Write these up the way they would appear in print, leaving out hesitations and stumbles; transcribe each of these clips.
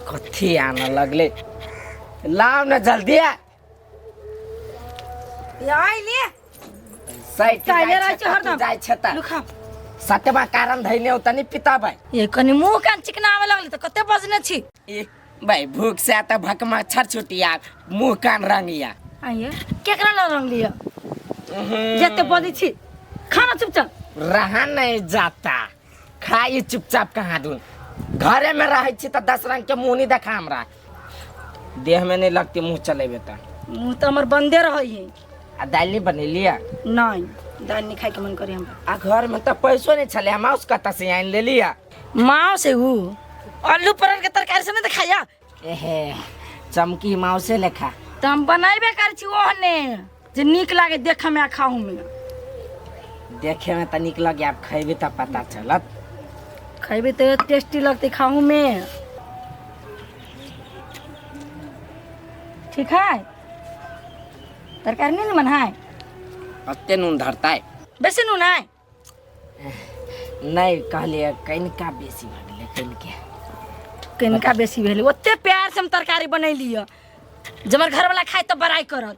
कथी आने लगले लाओ ना जल्दी आइले साइड काले रह छ हरदम जाय छता लुखा सतबा कारण धैले उतनी पिता भाई ये कनी मुंह कान चिकनावे लगले त कते बजने छी ए भाई भूख से आता भकमा छर छुटिया मुंह कान रंगिया आइए केकरा ल रंग लिया जते बदी छी खाना चुपचाप रहा नहीं जाता खाई चुपचाप कहाँ दूं घरे में रहे छी त 10 रंग के मुंह नहीं देखा हमरा देह में नहीं लगती मुंह चलेबे त मुंह त हमर बंदे रहई है आ दाल नहीं बनेलिया नहीं दाल नहीं खाए के मन करे हमरा आ घर में तो पैसो नहीं चले हम उसका तसे आइन ले लिया माँ से हूँ आलू पराठा के तरकारी से नहीं दिखाया एहे चमकी माऊ से लेखा तो हम बनाइबे कर छी ओहने जे नीक लागे देखे में आ खाहू में देखे में तो निक लगे आप खेबे तो पता चलत खाइबे तो टेस्टी लगते खाहू में ठीक है तरकारी नहीं मन है अत्ते नून धरता है बेसी नून है नहीं कहलिए कनिका बेसी भगले कनिका बेसी भेले ओते प्यार से हम तरकारी बनैलिए जमर घर वाला खाए तो बड़ाई करत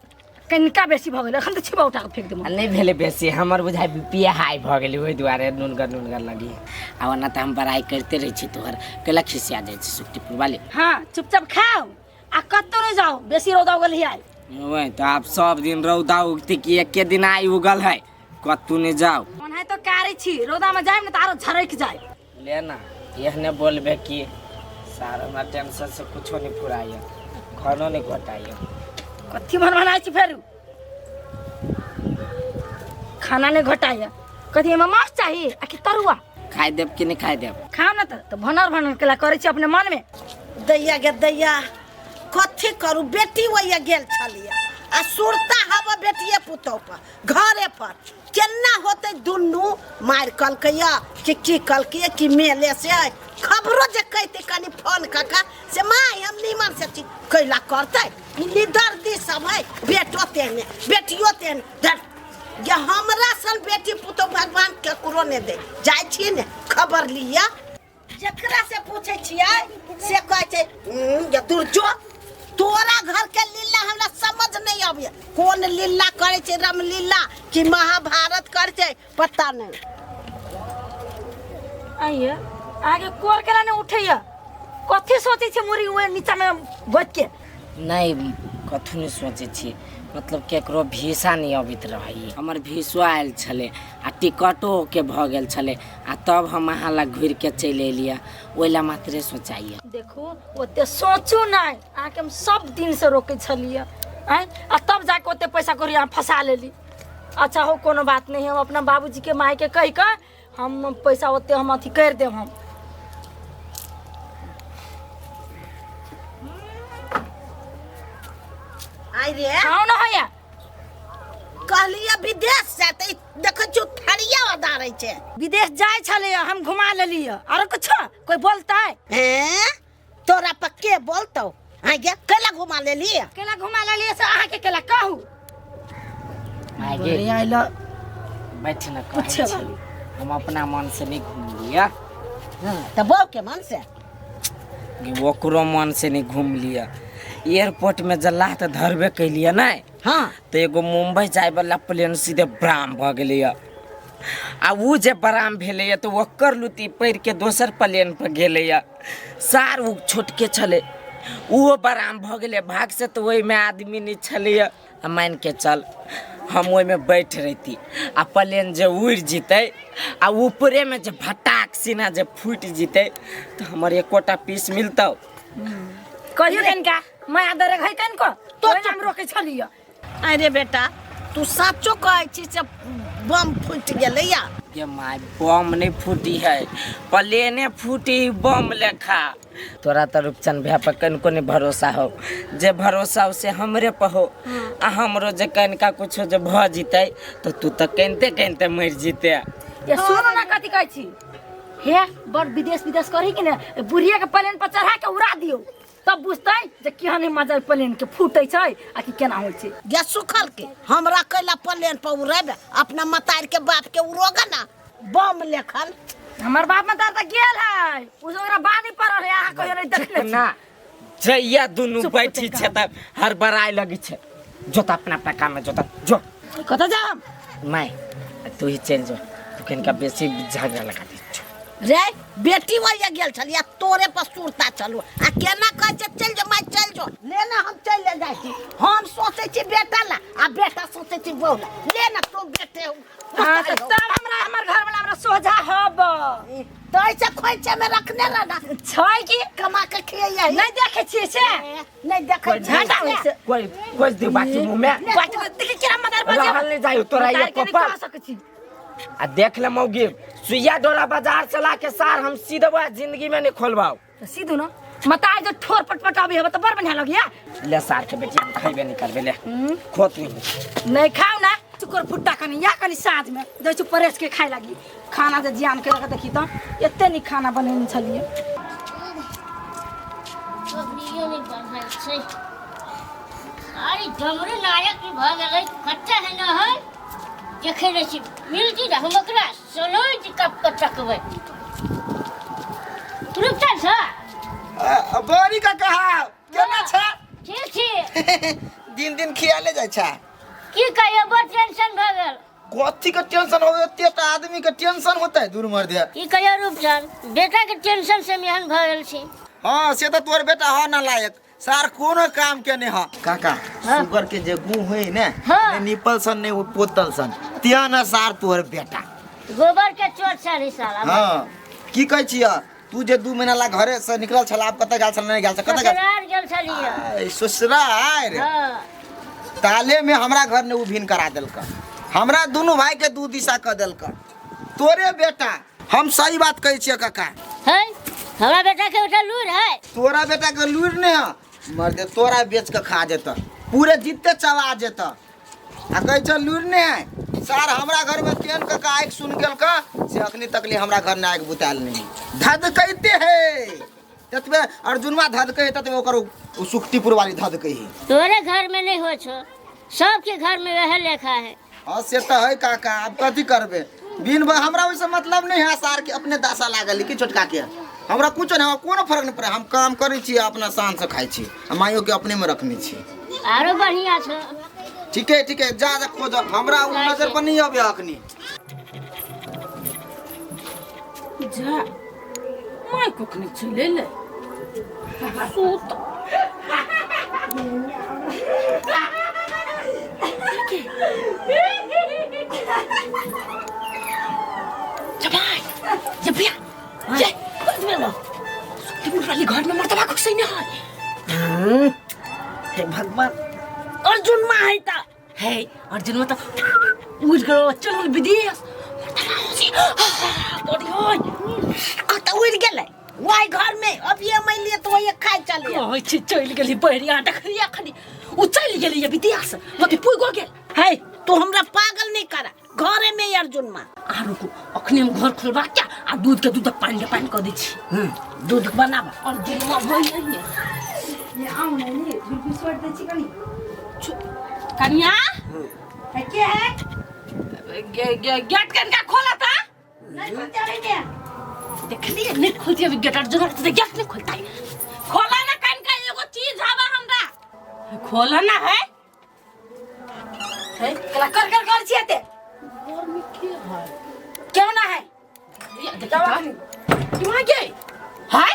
कनिका बेसी भ गेल अखन त छिबा उठा के फेंक देम नहीं भेले बेसी हमर बुझाई बीपी हाई भ गेली ओइ दुआरे नूनगर लगी आ ना त हम बड़ाई करते रही छी तोहर केला खिसिया जाय छी सुक्ति वाले हां चुपचाप खाओ आ कत्तो नहीं जाओ बेसी रौदा उगल है ओए तो आप सब दिन रौदा उगती कि एक के दिन आई उगल है कत्तू नहीं जाओ मन है तो कारी छी रौदा में जाइम न त आरो झरक जाय लेना यहने बोलबे कि सारा ना टेंशन से कुछो नहीं फुराइए खानो नहीं घटाइए कथी मन बनाई छी फेर खाना नहीं घटाइए कथी में मांस चाहिए आ कि तरुआ खाई देब कि नहीं खाई देब खाओ ना तो भनर केला करे छी अपने मन में दैया गे दैया कथी करू बेटी वैया गेल छलिया आ सुरता हवा बेटिए पुतौ पर घरे पर केना होते दुन्नू मार कलकैया चिक्की कलकैया कि मेले से खबरो जे कहते कनी फोन काका से माय हम नीमन से छी कैला करते लीडर दी सब है बेटो तेने बेटियो तेने धर ये हमरा सन बेटी पुतौ भगवान के करो ने दे जाय छी ने खबर लिया जकरा से पूछे छियै से कहै छै ये दुर्जो तोरा घर के लीला हमरा समझ नहीं आवे कौन लीला करे छै रामलीला कि महाभारत करे छै पता नहीं आइए आगे कोर केला ने उठैया कथी सोचे छै मुरी ओए नीचा में बैठ के नहीं कथू नहीं सोचे छी मतलब केकरो भीसा नहीं अबित रही हमर भीसो आयल छले आ टिकटो के भ गेल छले आ तब हम अहाँ लग घुर के चले एलिया ओइला मात्रे सोचाइए देखो ओते सोचू नहीं आके हम सब दिन से रोके छलिए आ तब जाके ओते पैसा करी हम फंसा लेली अच्छा हो कोनो बात नहीं हम अपना बाबूजी के माई के कह के हम पैसा ओते हम अथी कर देम हम आई रे खाओ ना होया कहलिया विदेश से त देखै छु थरिया उदारै छै विदेश जाय छले हम घुमा लेली और कुछ कोई बोलता है हैं तोरा पक्के बोलतौ आ गे केला घुमा लेली केला घुमा लेली से अहाँ के केला कहू आगे आइला बैठ न कहै छी हम अपना मन से नहीं घूम लिया हां त बौ के मन से ओकरो मन से नहीं घूम लिया एयरपोर्ट में जल्ला तो धरबे कैलिए नहीं हाँ तो एगो मुंबई जाए वाला प्लेन सीधे ब्राम भ गेलै आ उ जे ब्राम भेलै तो ओकर लुती पैर के दोसर प्लेन पर गेलै सार उ छोटके छले उहो ब्राम भ गेलै भाग से तो ओइ में आदमी नहीं छलै आ मान के चल हम ओइ में बैठ रही आ प्लेन जे उड़ जीते आ ऊपरे में जे भटाक सीना जे फूट जीते तो हमर एकोटा पीस मिलतौ कहियो कनका मैं आदर है कनको तो हम रोके छलिए अरे बेटा तू सचो कहै छी से बम फूट गेलै या ये माय बम नहीं फूटी है प्लेने फूटी बम लेखा तोरा तो रूपचंद भैया पर कनको नहीं भरोसा हो जे भरोसा उसे हमरे पर हो आ हमरो जे कनका कुछो जे भ जीते तो तू तो कनते मर जीते ये सुनो ना कथी कहै छी हे बड़ विदेश करी कि ने बुढ़िया के प्लेन पर चढ़ा के उड़ा दियो तब बुझतै जे केहन मजा प्लेन के फूटै छै आ कि केना होइ छै गे सुखल के हमरा कैला प्लेन पर उड़ेबे अपना मतार के बाप के उड़ोगा ना बम लेखल हमर बाप मतार त गेल है ओकरा बानी पड़ल है अहाँ कहियो नहीं देखले ना जइया दुनू बैठी छे त हर बराई लगी छे जोता अपना अपना काम में जोता जो कत जाम मैं तू ही चल जो तू कनिका बेसी झगड़ा लगा दी रे बेटी वही गेल छलिया तोरे पर सुरता चलू आ केना कह जे चल जो मैं चल जो लेना हम चल ले जाई छी हम सोचे छी बेटा ला आ बेटा सोचे छी बहू ला लेना तुम बेटे हो हां त तब हमर घर वाला हमरा सोझा हब तो ऐसे खोइचे में रखने रहना छै कि कमा के खिया नहीं देखे छी से नहीं देखे झंडा वैसे कोई कोई दे बाकी मुंह में बात देखि केरा मदर बजे रहल नहीं जायो तोरा ये पप्पा कह सकै छी आ देख ले मौगी सुइया डोरा बाजार चला के सार हम सीधवा जिंदगी में नहीं खोलबाओ तो सीधू ना मता जो ठोर पटपटाबी है तो बड़ बढ़िया लगिया ले सार के बेटी हम खाइबे नहीं करबे ले खोत नहीं खाओ ना चुकर फुट्टा कनी या कनी साँझ में दे छु परेस के खाए लगी खाना जे जियान के रख देखी तो एते नहीं खाना बनेने छलिए बबरियो नहीं बनल छै अरे डमरू नायक की भ गेलै कच्चा है न है देखे रे छी मिलती रे हम ओकरा सोलोई जी कप पटकबै रुक जा छ बड़ी का कहा केना छ ठीक छी दिन दिन खियाले जाय छ की कहियो बड़ टेंशन भ गेल कथी के टेंशन हो एते त आदमी के टेंशन होता है दूर मर दे की कहियो रूपचंद बेटा के टेंशन से मेहन भ गेल छी हां से त तोर बेटा ह ना लायक सार कोनो काम के नहीं ह काका शुगर के जे गु होई ने हाँ। निपल सन ने वो पोतल सन तिया ना सार तोर बेटा गोबर के चोट सारी साला हां की कहै छिया तू जे 2 महीना ला घरे से निकल छला अब कत गेल छल नहीं गेल छ कत गेल ससुराल गेल छलिए ससुराल हां ताले में हमरा घर ने उभिन करा देलक हमरा दोनों भाई के दू दिशा क देलक तोरे बेटा हम सही बात कहै छियै काका है हमरा बेटा के उठा लूर है तोरा बेटा के लूर ने है मर दे तोरा बेच के खा जेता पूरे जितते चबा जेता आ कहै छ लूर ने है सार हमरा घर में तेन का आइक सुन गेल का से अखनी तकली हमरा घर ने आइक बुताल नहीं धद कहते है ततबे अर्जुनमा धद कहे ततबे ओकर सुक्तिपुर वाली धद कही तोरे घर में नहीं हो छो सबके घर में वह लेखा है हां से त है काका अब कथी करबे बिन हमरा वैसे मतलब नहीं है सार के अपने दासा लागल कि छोटका के हमरा कुछ नहीं कोनो फर्क नहीं पड़े हम काम करै छी अपना शान से खाइ छी माइयो के अपने में रखनी छी आरो बढ़िया छो ठीक है जा जा खोज हमरा उ नजर पर नहीं आबे अखनी जा मैं कुकनी चले ले सूत जबाई जबिया ये कुछ में लो तुम वाली घर में मरतबा कुछ सही नहीं है हे भगवान अर्जुन मा है ता हे अर्जुन में तो उठ गयो चल विदेश बड़ी होय कत उड़ गेलै वाई घर में अब ये मैं लिए तो ये खाए चले ओय छी चल गेली बहरी आटा खरिया खरी उ चल गेली विदेश मते पुइ गो गेल है तू हमरा पागल नहीं करा घरे में अर्जुन मा आरो को अखने हम घर खोलबा क्या आ दूध के दूध पानी कर दै छी दूध बनाबा अर्जुन मा भई ये आउ नहीं झुलपी छोड़ दे छी कनिया है के है गेट कनका खोला था नहीं खोलते नहीं देख लिए नहीं खोलती अभी गेट अर्जुन तो गेट नहीं खोलता है खोला ना कनका एगो चीज हवा हमरा खोला ना है कला कर छियते घर में के है क्यों ना है ये देखो क्यों गए हाय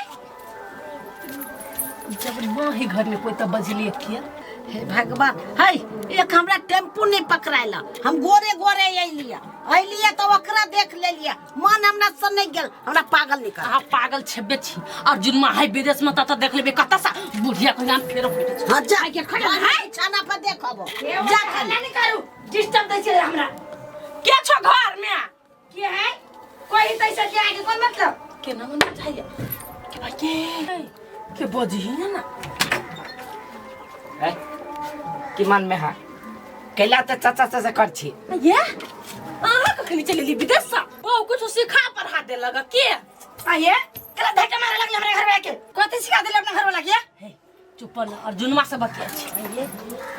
जब मां ही घर में कोई तो बजलिए किया हे भगवान है एक हमरा टेम्पू नहीं पकड़ाइला हम गोरे गोरे अइलिया तो ओकरा देख लेलिया मन हमरा से नहीं गेल हमरा पागल नहीं कर आ पागल छेबे छी अर्जुन मा हाय विदेश में त देख लेबे कत सा बुढ़िया को नाम फेरो भेटे हां जा के खड़ा है छाना पर देखबो जा खाली नहीं करू डिस्टर्ब दै छै हमरा के छो घर में के है कोई तैसे के आगे कोन मतलब के ना मन चाहिए के भाई के बजी है ना है कि मन में है कैला त चाचा कर छी ये आहा कखनी चलेली विदेश सा ओ कुछ सिखा पर हाथ दे लगा के आये तेरा धक्का मारे लगले हमरे घर में के कथि सिखा देले अपना घर वाला के हे चुप अपन अर्जुनमा से बतिया छी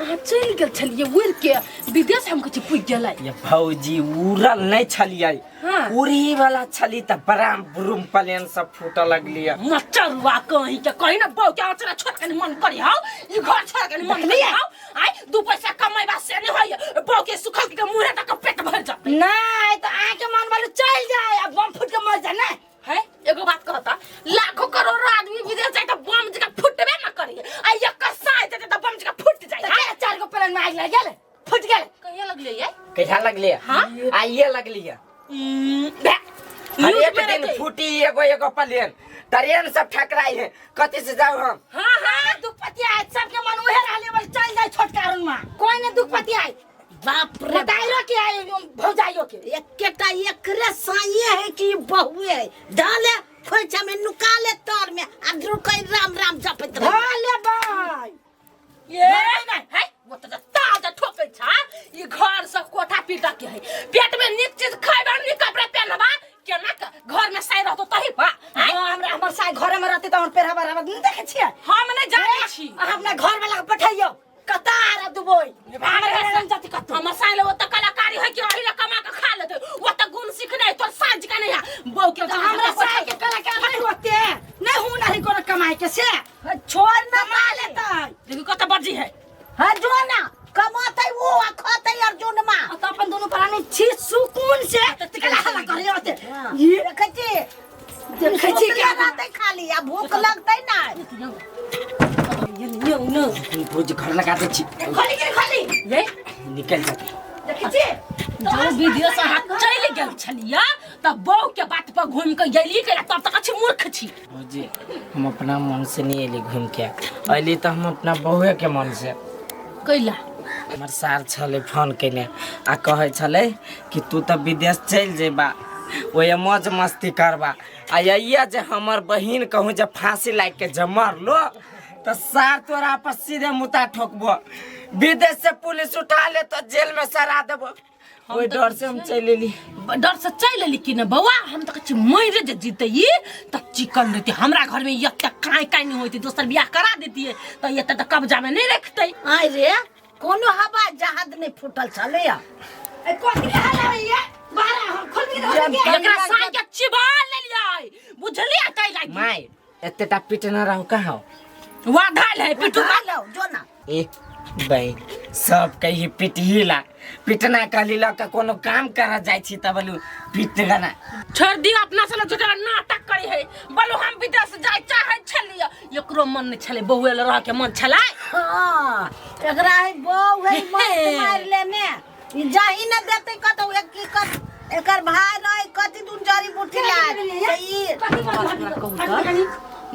अहाँ चलि गेल छलिए उड़ के विदेश हम कछु पुज गेलै ये भौजी उड़ल नहीं छलिए हाँ। उड़ी वाला छली त बराम बुरुम प्लेन सब फूट लगलिए मचरुआ कहीं के कहीं ना बौ के आचरा छोड़ के मन करी हाउ ई घर छोड़ के मन करी हाउ आई दू पैसा कमाइबा से नहीं होय बौ के सुखल के मुंह तक पेट भर जा नहीं तो आ के मन वाले चल जाए अब बम फूट के मर जा ना है एगो बात कहता लाखों करोड़ आदमी विदेश जाए तो बम जगह फुटबे ना करी आ एक साय दे तो बम जगह फुट जाए है चार गो प्लेन में आग लग गेल फुट गेल कहिया लगले ये कहिया लगलिए हां आइए लगलिए हर एक दिन फूटी एगो प्लेन ट्रेन सब ठकराई है कति से जाऊ हम हां दुखपति आए सबके मन उहे रहले बल चल जाए छोटकारुन में कोई ने दुखपति आए बाप रे बताइरो के आए भौजाइयो के एकटा एकरे साये है कि बहुए है डाले खोइछा में नुकाले तोर में अग्रु कई राम राम जपत रहे डाले भाई ये नहीं है वो तो ताजा ठोकै छा ये घर से कोठा पीटा के है पेट में नीक चीज खाइबा नी कपड़ा पहनबा केना का घर में साई रहतो तही बा हमरा हमर साई घर में रहते त हम पेरहबा रहबा नहीं देखे छियै हम नहीं जानै छी अपना घर वाला के पठाइयो कतार दुबई हमरा जाति कत हमर साई ले वो त कलाकारी है कि ओहिला कमा के खा लेते वो त गुण सीखने तो साज का नहीं बौ के हमरा साई के कलाकार नहीं होते नहीं हूं नहीं कोनो कमाई के से छोड़ ना लेता देखो कत बजी है हां जो ना कमाते वो खाते अर्जुन मा तो अपन दोनों प्राणी छी सुकून से कला हला करे होते ये देखै छी क्या रहते खाली आ भूख लगतै ना ये नो भौजी घर लगा दे छी खाली ये निकल जाते देखै छी जो वीडियो से हाथ चल गेल छलिया तब बौ के बात पर घूम के गेली के तब तक अच्छी मूर्ख छी भौजी हम अपना मन से नहीं एली घूम के अली तो हम अपना बहुए के मन से कैला हमर सार छले फोन केने आ कहे छले कि तू तो विदेश चल जेबा ओए मौज मस्ती करबा आ ये जे हमर बहिन कहूँ जे फांसी लाग के जमर लो तो सार तोरा पर सीधे मुता ठोकबो विदेश से पुलिस उठा ले तो जेल में सरा देबो ओए डर से हम चल लेली डर से चल लेली कि न बौआ हम तो कच्ची मरे जे जीते त चिकन रहती हमरा घर में एक काई काई नहीं होती दोसर बियाह करा देती है तो ये तो कब्जा में नहीं रखते आई रे कोनो हवा जहाज नहीं फूटल छले या ए कोती के हाल है ये बाहर हम खोल के एकरा साई के चिबाल ले लिया बुझलिया काई लागी माय एतेटा पिटना रहू कहाँ वा ढाल है पिटू लो जो ना ए बहन सब कही पिटहिला पिटना कहली लक कोनो काम कर जाय छी त बोलू पिट गना छोड़ दियो अपना से जकरा नाटक करी है बोलो हम विदेश जाय चाहे छलिया एकरो मन नहीं छले बहुएल रह के मन छला हां एकरा है बौ है मत मार लेने ई जाही न देते कतो एक की कत एकर भाई रहे कति दून जड़ी बूटी लाग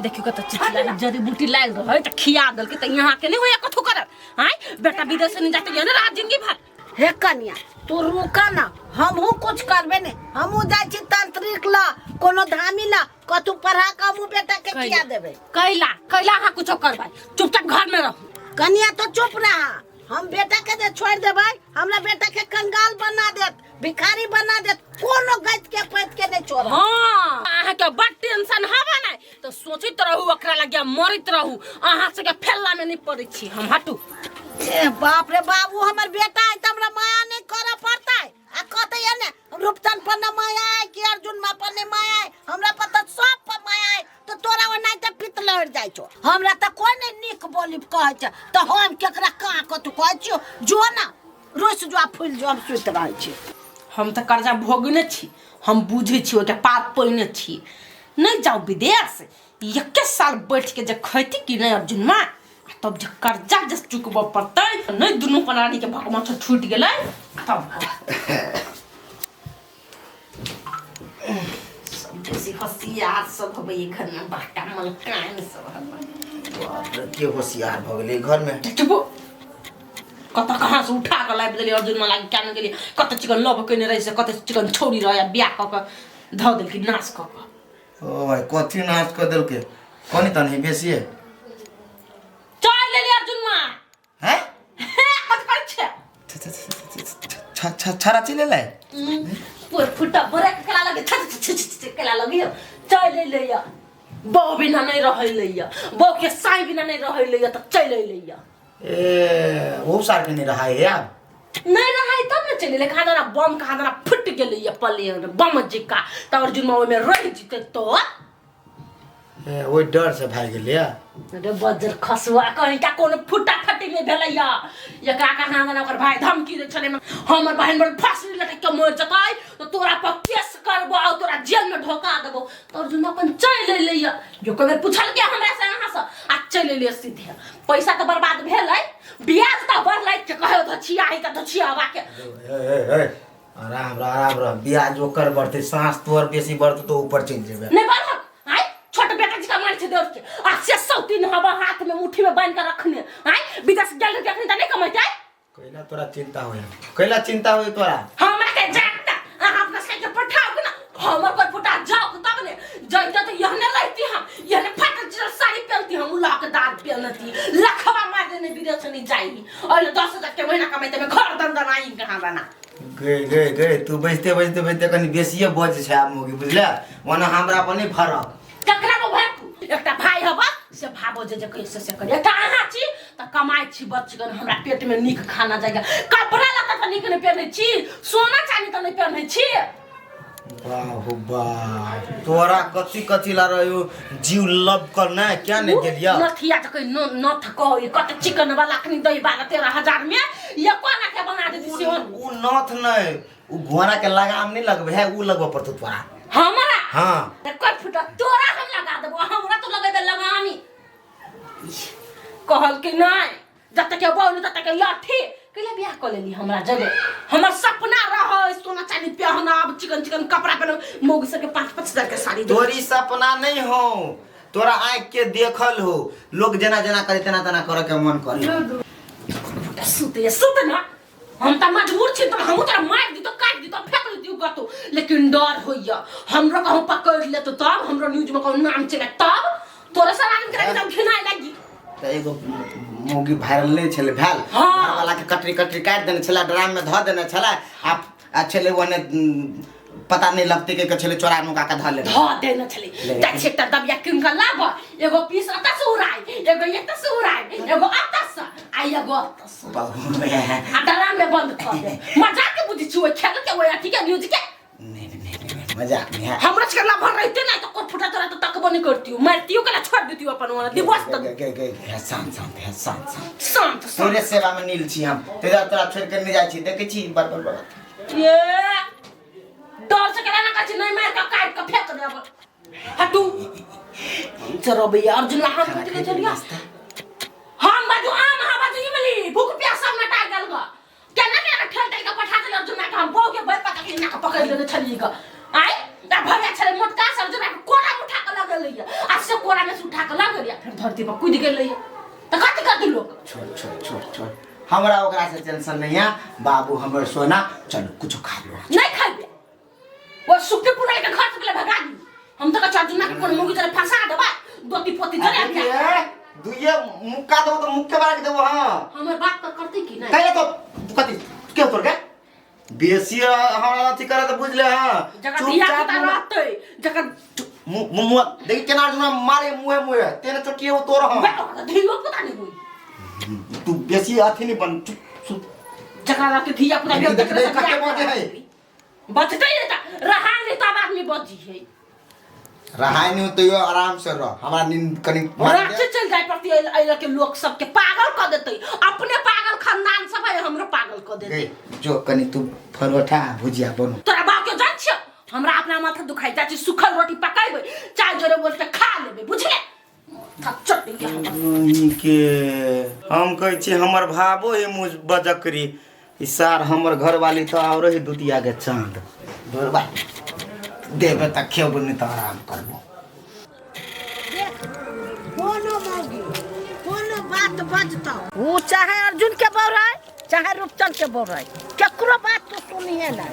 देखियो कत चिचिला जड़ी बूटी लाग रहे त खिया दल के त यहां के नहीं होया कथु कर हाय बेटा विदेश नहीं जाते ये ना रात जिंदगी भर हे कन्या तू रुका ना हमहू कुछ करबे ने हमहू जाय छी तांत्रिक ला कोनो धामी ला कतु पढ़ा के हमहू बेटा के किया देबे कैला हां कुछ करबा चुपचाप घर में रह कन्या तो चुप रहा हम बेटा के जे छोड़ देबै हमरा बेटा के कंगाल बना देत भिखारी बना देत कोनो गत के पैत के नहीं छोड़ हां आहा के बड़ टेंशन हवा नै तो सोचित रहू ओकरा लगे मरित रहू आहा से के फेल्ला में नहीं पड़ै छी हम हटू ए बाप रे बाबू हमर बेटा है त हमरा माया नहीं करे पड़ता है आ कहते ये ने रूपचन पर न माया है कि अर्जुन मा पर नहीं माया है हमरा पता सब पर माया है तो तोरा वो नहीं त पित लड़ जाय छो हमरा त कोई नहीं निक बोली कहै छ त हम केकरा का को तू कहै छियो जो ना रोस जो फूल जो हम सुत रहै छी हम त कर्जा भोगने छी हम बुझै छी ओके पाप पहिने छी नहीं जाओ विदेश 21 साल बैठ के जे खैती कि नहीं अर्जुन मा तब जे कर्जा जस चुकब पड़तै नहीं दुनु प्राणी के भगवान से छूट गेलै तब सब जैसी होशियार सब हबे घर में बाटा मलकान सब हबे बाप रे के होशियार भ गेलै घर में चुप कत कहाँ से उठा के लाइब देली अर्जुन मा लागि कान गेली कत चिकन लव कने रहि से कत चिकन छोड़ी रह बियाह क के ध देल कि नाश क के ओ भाई कथि नाश कर देल के कोनी त नहीं बेसी है चल लेली अर्जुन मा हैं कत कर छे छरा चिले लै पूरा फुटा बरे कला लगे छ कला लगे चल ले ले या बहू बिना नहीं रहैलैया बहू के साई बिना नहीं रहैलैया त चल अइलैया ए वो सार के नहीं रहा है यार नहीं रहा तब न चले खाना ना बम खाना फुट गेलैया प्लेन बम जिका त अर्जुन में ओमे रह जिते तो ए वो डर से भाग गेलै अरे बजर खसुआ कहीं का कोनो फुटा फटी नहीं भेलैया ये का खाना ना ओकर भाई धमकी दे छले हमर बहन बड़ फांसी लटक के मर जतै तो तोरा पर केस करबो और तोरा जेल में ढोका देबो तो अर्जुन अपन चल अइलैया जो कबे पूछल के हमरा से यहाँ से आ चल अइलै सीधे पैसा तो बर्बाद भेलै ब्याज तो बढ़लै के कहे तो छियाही का तो छियावा के ए आराम रह ब्याज ओकर बढ़ते सांस तोर बेसी बढ़त तो ऊपर चल जेबे नहीं बढ़ आई छोटे बेटा जी का मार छे देख के आ से सौतीन हवा हाथ में मुट्ठी में बांध के रखने आई विदेश गेल देखने त नहीं कमाइते कैला तोरा चिंता होय कैला चिंता होय तोरा हमरा के जानता अहाँ अपना से के पठाओ ना हमर पर फुटा जाओ तब ने जइते तो यहने रहती हम यहने फटल चिरल साड़ी पहनती हम लाकदार पहनती लखवा मार देने विदेश नहीं जाई और 10,000 के महीना कमाइते में घर दंदन आई कहां बना गए तू बजते कनी बेसिए बज छै आप मोगी बुझले वना हमरा पर नहीं फरक ककरा को भाई तू एकटा भाई हबा से भाबो जे कैसे से करे एकटा अहाँ छी त कमाई छी बचगन हमरा पेट में नीक खाना जाएगा कपड़ा लत्ता त नीक नहीं पहनै छी सोना चांदी त नहीं पहनै छी बाहु बा तोरा कथी ला रहो जीव लब करना क्या नहीं गेलिया नथिया त कहीं न थको कत चिकन वाला कनी दही 12-13,000 में ये कोना के बना दे दी उ नथ नहीं उ घोड़ा के लगाम नहीं लगबे है उ लगबो पड़तो तोरा हमरा हां कोई फुटा तोरा हम लगा देबो हमरा तो लगेबे लगामी कहल कि नहीं जब तक के बोल तब तक लाठी कइले बियाह कर लेली हमरा जबे हमर सपना रह सोना चांदी पहना अब चिकन कपड़ा पहन मोगी से के 5-5 के साड़ी तोरी सपना नहीं हो तोरा आंख के देखल हो लोग जना करे तना करे के मन करे सुते ना हम त मजबूर छी त हम तोरा मार दी तो काट दी तो फेंक दी गतो लेकिन डर होइया हमरो कहूं पकड़ ले तो तब हमरो न्यूज में कहूं नाम चले तब तोरा से आदमी करे एकदम घिनाय लगी त एगो मोगी वायरल नहीं छले भेल घर वाला के कटरी काट देने छला ड्राम में ध देने छला आ छले ओने पता नहीं लगते के छले चोरा नुका के ध ले ध देने छले त छेटा दबिया किन का लाभ एगो पीस अता से उड़ाई एगो एता से उड़ाई एगो अता से आ एगो अता से आ ड्राम में बंद कर दे मजाक के बुद्धि छुए खेल के वो ठीक है न्यूज के नहीं मजाक नहीं है हमरा से ला भर रहते ना तो कोट फुटा तोरा तो तकबो नहीं करती हूं मारती हूं कला छोड़ देती हूं अपन वाला दिवस तक शांत तोरे सेवा में नील छी हम तेरा तोरा छोड़ के नहीं जाय छी देखे छी बार ये डर से कला ना काची नहीं मार का काट का फेंक दे अब हटू चलो भैया अर्जुन हम कते चलिया हम बाजू आम हा बाजू इमली भूख प्यास सब नटा गल ग केना केना ठंडे का पठा दे अर्जुन का हम बो के बैठ पका के ना पकड़ लेने छली ग आई ता भैया छले मोटका सब अर्जुन का कोरा उठा के लगल लिया आ से कोरा में से उठा के लग लिया फिर धरती पर कूद गेल लिया त कत कत लोग छोड़ हमरा ओकरा से टेंशन नहीं है बाबू हमर सोना चलो कुछ खा लो नहीं खाबे वो सुक्के पुराई के घर से भगा दी हम तो का अर्जुन का कोन मुगी तरह फंसा देबा दोती पोती जरे अरे दुइये मुक्का दो तो मुक्के बार के देबो हां हमर बात तो करते कि नहीं कहे तो कथि के तोर के बेसी हमरा अथी करे तो बुझ ले हां जगह दिया पता रहते जगह मुंह देख केना जुना मारे मुंह तेने चोटिए वो तोर हां धियो पता नहीं हुई तू बेसी अथी नहीं बन जगह रहते धिया पता नहीं देख रहे के बजे है बचते ही रहता रहा नहीं तब आदमी बची है रहाई नहीं तो यो आराम से रह हमरा नींद कनी रात चल जाए पड़ती है के लोग सब के पागल कर देते अपने पागल खानदान सब है हमरो पागल कर देते जो कनी तू परोठा भुजिया बनो तोरा बाप के जान छ हमरा अपना माथा दुखाई जाची सुखल रोटी पकाइबे चाय जोरे बोल के खा लेबे बुझले चट्टी के हम कहै छी हमर भाबो हे मुझ बजकरी ई सार हमर घर वाली तो और ही दुतिया के चांद दोरबा देबे त खेबो नहीं त आराम करबो कोनो मौगी कोनो बात बजता वो चाहे अर्जुन के बोराय चाहे रूपचंद के बोराय केकरो बात तो सुनिए ना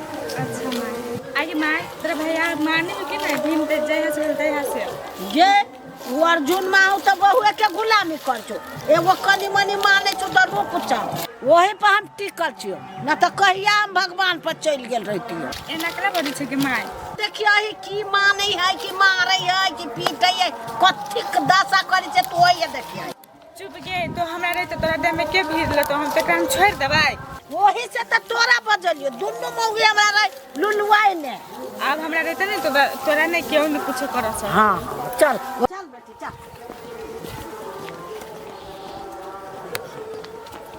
अच्छा माय आगे माय तेरा भैया मारने में के नहीं भीम ते जय से बोलते है से ये वो अर्जुन माऊ तो बहुए के गुलामी कर छो एगो कनी मनी माने छो तो रूप चाह वही पर हम टिकल छियो ना तो कहिया हम भगवान पर चल गेल रहती एना करा बड़ी छे के माय देखिए ही की माने है कि मारे है कि पीटे है कथी दशा करे से तो ये देखिए चुप गे तो हमरा रहते तोरा देह में के भीड़ ले तो हम तो काम छोड़ देबै। वही से तो तोरा बजलियो दुनु मौगी हमरा रह लुलुआई ने। अब हमरा रहते नहीं तो तोरा नहीं क्यों नहीं कुछ कर सक। हां चल चल बेटी चल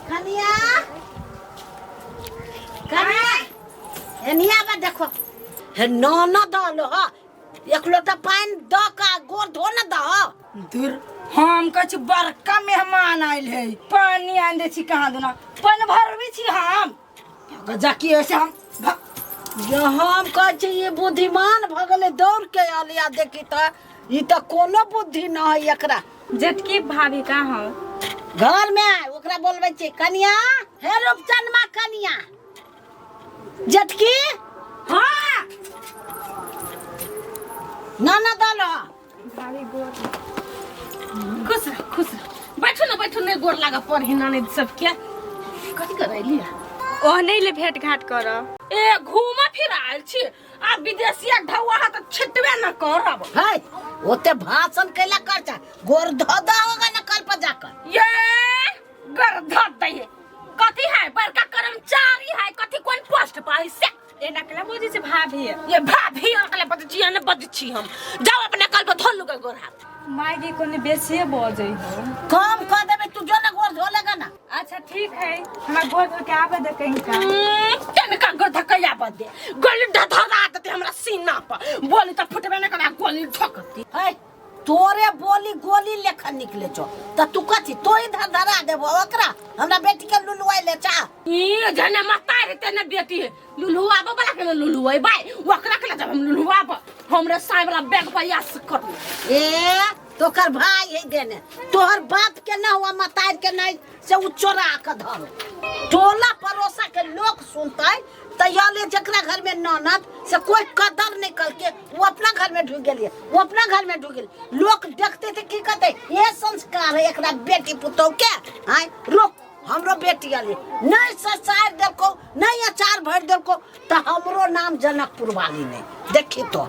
कनिया कनिया एनिया बा देखो हे नोना दालो ह एक लोटा पानी द का गोर धो न द दूर हम कछ बड़का मेहमान आइल है पानी आन दे छी कहां दुना पानी भरबी छी हम जाकी ऐसे हम ये हम कह छी ये बुद्धिमान भगले दौड़ के आलिया देखी त ई त कोनो बुद्धि न है एकरा। जेठकी भाभी का हो घर में आए ओकरा बोलबे छी कनिया हे रूपचंद मां कनिया जेठकी हां नाना दालो भाभी गोर खुश रह बैठो ने गोर लागा पर हिना ने सब क्या कथि करैली ओह नहीं ले भेंट घाट कर ए घूमा फिर आइल छी आ विदेशिया ढौआ हाथ छिटबे न करब है ओते भाषण कैला करचा गोर धदा होगा न कल पर जाकर ये कर धत दे कथि है बड़का कर्मचारी है कथि कोन पोस्ट पाई से ए नकला बोझी से भाभी है ये भाभी अकले बद छी न बद छी हम जाओ अपने कल पर धोलू के गोर हाथ मायगी कोने बेसिए बोझई हो काम कर देबे तू जो न गोर धोलेगा ना। अच्छा ठीक है हमरा गोर धो के आवे दे कहीं का केन का गोर धकैया बद दे गोली धधरा देते हमरा सीना पर बोली त फुटबे न करा गोली ठोकती है तोरे बोली गोली लेखन निकले छो त तू कथि तो इधर धरा देबो ओकरा हमरा बेटी के लुलुआई ले चा ई जने मताई रहते न बेटी लुलुआ वाला के लुलुआई भाई ओकरा के जब हम लुलुआ हमरे साई वाला बैग प्रयास कर ए तोकर भाई है देने तोहर बाप के ना हुआ मतार के नहीं से उ चोरा के धर टोला पड़ोसा के लोग सुनते तैयाले जकरा घर में ननद से कोई कदर नहीं करके वो अपना घर में ढुक गेलिए वो अपना घर में ढुक गेल लोग देखते थे की कहते ये संस्कार है एकरा बेटी पुतौ के आय रुक हमरो बेटी आली नहीं ससार देखो नहीं अचार भर देखो तो हमरो नाम जनकपुर वाली नहीं देखी तो